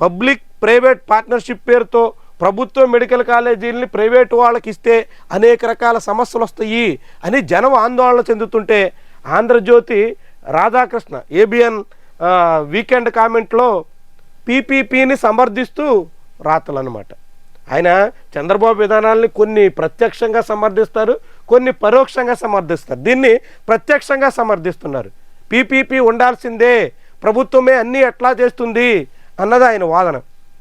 Public private partnership పేరుతో ప్రభుత్వ medical కాలేజీలని private వాళ్ళకి ఇస్తే అనేక రకాల సమస్యలు వస్తాయి అని జనం ఆందోళన చెందుతుంటే ఆంధ్రజ్యోతి రాధాకృష్ణ ఏబిఎన్ వీకెండ్ కామెంట్లో పీపీపీని సమర్థిస్తూ రాతలు అన్నమాట. ఆయన చంద్రబాబు విధానాలని కొన్ని ప్రత్యక్షంగా సమర్థిస్తారు, కొన్ని పరోక్షంగా సమర్థిస్తారు. దీన్ని ప్రత్యక్షంగా సమర్థిస్తున్నారు. పీపీపీ ఉండాల్సిందే, ప్రభుత్వమే అన్నీ ఎట్లా చేస్తుంది అన్నది ఆయన వాదన.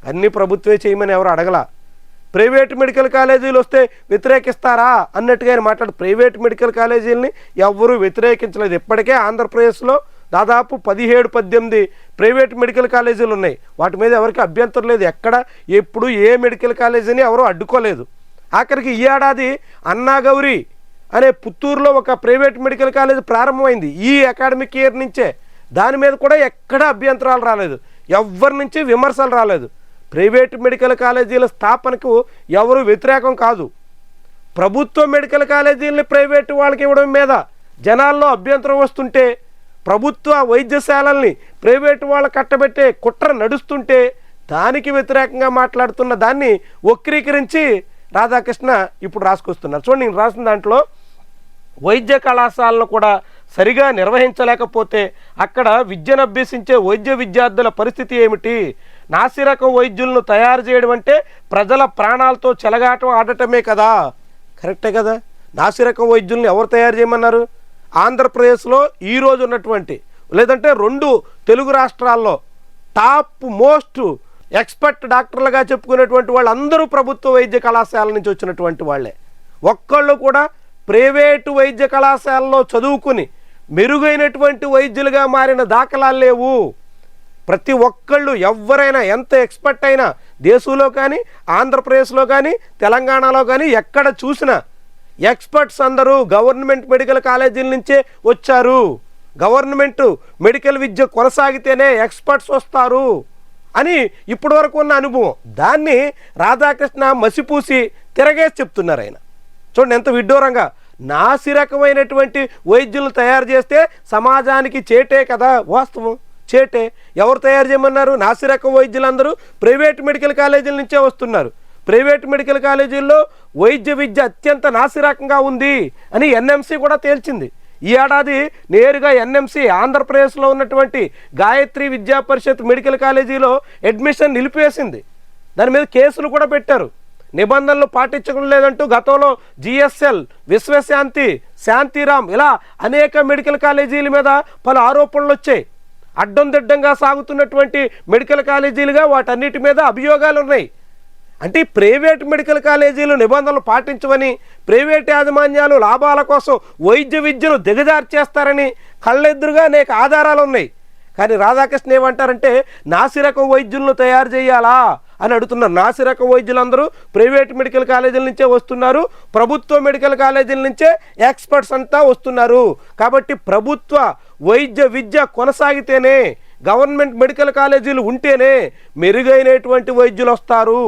అన్నీ ప్రభుత్వమే చేయమని ఎవరు అడగలా. ప్రైవేట్ మెడికల్ కాలేజీలు వస్తే వ్యతిరేకిస్తారా అన్నట్టుగా ఆయన మాట్లాడు. ప్రైవేట్ మెడికల్ కాలేజీలని ఎవరూ వ్యతిరేకించలేదు. ఇప్పటికే ఆంధ్రప్రదేశ్లో దాదాపు 17-18 ప్రైవేట్ మెడికల్ కాలేజీలు ఉన్నాయి. వాటి మీద ఎవరికి అభ్యంతరం లేదు. ఎక్కడ ఎప్పుడు ఏ మెడికల్ కాలేజీని ఎవరూ అడ్డుకోలేదు. ఆఖరికి ఈ ఏడాది అన్నాగౌరి అనే పుత్తూరులో ఒక ప్రైవేట్ మెడికల్ కాలేజీ ప్రారంభమైంది ఈ అకాడమిక్ ఇయర్ నుంచే. దాని మీద కూడా ఎక్కడ అభ్యంతరాలు రాలేదు, ఎవ్వరి నుంచి విమర్శలు రాలేదు. ప్రైవేట్ మెడికల్ కాలేజీల స్థాపనకు ఎవరు వ్యతిరేకం కాదు. ప్రభుత్వ మెడికల్ కాలేజీలని ప్రైవేటు వాళ్ళకి ఇవ్వడం మీద జనాల్లో అభ్యంతరం వస్తుంటే, ప్రభుత్వ వైద్యశాలల్ని ప్రైవేటు వాళ్ళ కట్టబెట్టే కుట్ర నడుస్తుంటే దానికి వ్యతిరేకంగా మాట్లాడుతున్న దాన్ని వక్రీకరించి రాధాకృష్ణ ఇప్పుడు రాసుకొస్తున్నారు. చూడండి, నేను రాసిన దాంట్లో వైద్య కళాశాలను కూడా సరిగా నిర్వహించలేకపోతే అక్కడ విద్యను అభ్యసించే వైద్య విద్యార్థుల పరిస్థితి ఏమిటి? నాసిరకం వైద్యులను తయారు చేయడం అంటే ప్రజల ప్రాణాలతో చెలగాటం ఆడటమే కదా. కరెక్టే కదా. నాసిరకం వైద్యులను ఎవరు తయారు చేయమన్నారు? ఆంధ్రప్రదేశ్లో ఈరోజు ఉన్నటువంటి లేదంటే 2 తెలుగు రాష్ట్రాల్లో టాప్ మోస్ట్ ఎక్స్పర్ట్ డాక్టర్లుగా చెప్పుకునేటువంటి వాళ్ళందరూ ప్రభుత్వ వైద్య కళాశాల నుంచి వచ్చినటువంటి వాళ్ళే. ఒక్కళ్ళు కూడా ప్రైవేటు వైద్య కళాశాలలో చదువుకుని మెరుగైనటువంటి వైద్యులుగా మారిన దాఖలాలు లేవు. ప్రతి ఒక్కళ్ళు ఎవరైనా ఎంత ఎక్స్పర్ట్ అయినా దేశంలో కానీ ఆంధ్రప్రదేశ్లో కానీ తెలంగాణలో కానీ ఎక్కడ చూసినా ఎక్స్పర్ట్స్ అందరూ గవర్నమెంట్ మెడికల్ కాలేజీల నుంచే వచ్చారు. గవర్నమెంట్ మెడికల్ విద్య కొనసాగితేనే ఎక్స్పర్ట్స్ వస్తారు అని ఇప్పటి వరకు ఉన్న అనుభవం. దాన్ని రాధాకృష్ణ మసిపూసి తిరగేసి చెప్తున్నారు ఆయన. చూడండి ఎంత విడ్డూరంగా. నాసిరకమైనటువంటి వైద్యులు తయారు చేస్తే సమాజానికి చేటే కదా. వాస్తవం, చేటే. ఎవరు తయారు చేయమన్నారు? నాసిరకం వైద్యులందరూ ప్రైవేట్ మెడికల్ కాలేజీల నుంచే వస్తున్నారు. ప్రైవేట్ మెడికల్ కాలేజీల్లో వైద్య విద్య అత్యంత నాసిరకంగా ఉంది అని ఎన్ఎంసీ కూడా తేల్చింది. ఈ ఏడాది నేరుగా ఎన్ఎంసీ ఆంధ్రప్రదేశ్లో ఉన్నటువంటి గాయత్రి విద్యా పరిషత్ మెడికల్ కాలేజీలో అడ్మిషన్ నిలిపివేసింది. దాని మీద కేసులు కూడా పెట్టారు. నిబంధనలు పాటించడం లేదంటూ గతంలో జిఎస్ఎల్, విశ్వశాంతి, శాంతిరామ్ ఇలా అనేక మెడికల్ కాలేజీల మీద పలు ఆరోపణలు వచ్చాయి. అడ్డం దిడ్డంగా సాగుతున్నటువంటి మెడికల్ కాలేజీలుగా వాటన్నిటి మీద అభియోగాలు ఉన్నాయి. అంటే ప్రైవేట్ మెడికల్ కాలేజీలు నిబంధనలు పాటించవని, ప్రైవేట్ యాజమాన్యాలు లాభాల కోసం వైద్య విద్యను దిగజార్చేస్తారని కళ్ళెదురుగా అనేక ఆధారాలు ఉన్నాయి. కానీ రాధాకృష్ణ ఏమంటారంటే నాసిరకం వైద్యులను తయారు చేయాలా అని అడుగుతున్నారు. నాసిరకం వైద్యులందరూ ప్రైవేట్ మెడికల్ కాలేజీల నుంచే వస్తున్నారు, ప్రభుత్వ మెడికల్ కాలేజీల నుంచే ఎక్స్పర్ట్స్ అంతా వస్తున్నారు. కాబట్టి ప్రభుత్వ వైద్య విద్య కొనసాగితేనే, గవర్నమెంట్ మెడికల్ కాలేజీలు ఉంటేనే మెరుగైనటువంటి వైద్యులు వస్తారు,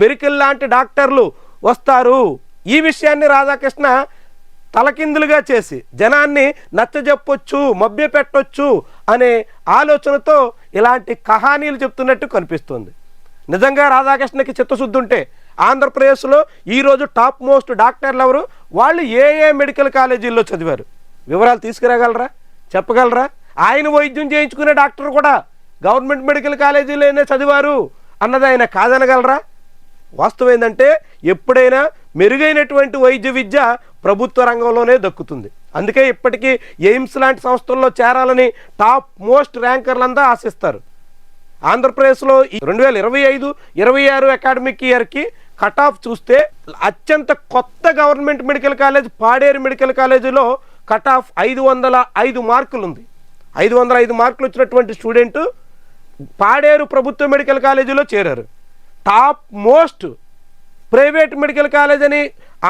మెడికల్ లాంటి డాక్టర్లు వస్తారు. ఈ విషయాన్ని రాధాకృష్ణ తలకిందులుగా చేసి జనాన్ని నచ్చజెప్పొచ్చు, మభ్యపెట్టొచ్చు అనే ఆలోచనతో ఇలాంటి కహానీలు చెప్తున్నట్టు కనిపిస్తుంది. నిజంగా రాధాకృష్ణకి చిత్తశుద్ధి ఉంటే ఆంధ్రప్రదేశ్లో ఈరోజు టాప్ మోస్ట్ డాక్టర్లు ఎవరు, వాళ్ళు ఏ మెడికల్ కాలేజీల్లో చదివారు, వివరాలు తీసుకురాగలరా, చెప్పగలరా? ఆయన వైద్యం చేయించుకునే డాక్టర్ కూడా గవర్నమెంట్ మెడికల్ కాలేజీలోనే చదివారు అన్నది ఆయన కాదనగలరా? వాస్తవం ఏంటంటే ఎప్పుడైనా మెరుగైనటువంటి వైద్య విద్య ప్రభుత్వ రంగంలోనే దక్కుతుంది. అందుకే ఇప్పటికీ ఎయిమ్స్ లాంటి సంస్థల్లో చేరాలని టాప్ మోస్ట్ ర్యాంకర్లంతా ఆశిస్తారు. ఆంధ్రప్రదేశ్లో 2025-26 అకాడమిక్ ఇయర్కి కట్ ఆఫ్ చూస్తే అత్యంత కొత్త government medical college Paderu medical కాలేజీలో కట్ ఆఫ్ 505 మార్కులు ఉంది. 505 మార్కులు వచ్చినటువంటి స్టూడెంట్ పాడేరు ప్రభుత్వ మెడికల్ కాలేజీలో చేరారు. Top most private medical college అని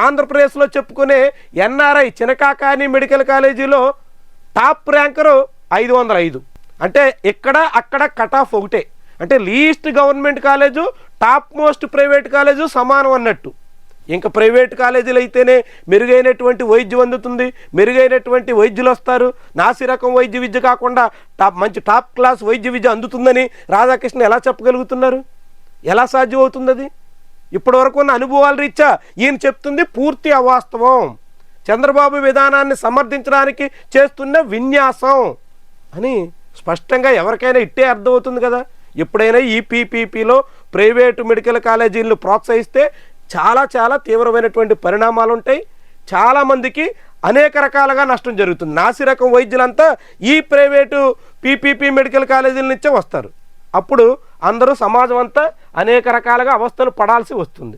ఆంధ్రప్రదేశ్లో చెప్పుకునే ఎన్ఆర్ఐ చినకాకాని మెడికల్ కాలేజీలో టాప్ ర్యాంకరు 505. అంటే ఇక్కడ అక్కడ కట్ ఆఫ్ ఒకటే. అంటే least government college, top most private college సమానం అన్నట్టు. ఇంకా ప్రైవేట్ కాలేజీలు అయితేనే మెరుగైనటువంటి వైద్యం అందుతుంది, మెరుగైనటువంటి వైద్యులు వస్తారు, నాసిరకం వైద్య విద్య కాకుండా మంచి టాప్ క్లాస్ వైద్య విద్య అందుతుందని రాధాకృష్ణ ఎలా చెప్పగలుగుతున్నారు? ఎలా సాధ్యం అవుతుంది అది? ఇప్పటి వరకు ఉన్న అనుభవాల రీత్యా ఈయన చెప్తుంది పూర్తి అవాస్తవం, చంద్రబాబు విధానాన్ని సమర్థించడానికి చేస్తున్న విన్యాసం అని స్పష్టంగా ఎవరికైనా ఇట్టే అర్థమవుతుంది కదా. ఎప్పుడైనా ఈ పీపీపీలో ప్రైవేటు మెడికల్ కాలేజీలను ప్రోత్సహిస్తే చాలా చాలా తీవ్రమైనటువంటి పరిణామాలు ఉంటాయి. చాలామందికి అనేక రకాలుగా నష్టం జరుగుతుంది. నాసిరకం వైద్యులంతా ఈ ప్రైవేటు పీపీపీ మెడికల్ కాలేజీల నుంచే వస్తారు. అప్పుడు అందరూ సమాజం అంతా అనేక రకాలుగా అవస్థలు పడాల్సి వస్తుంది.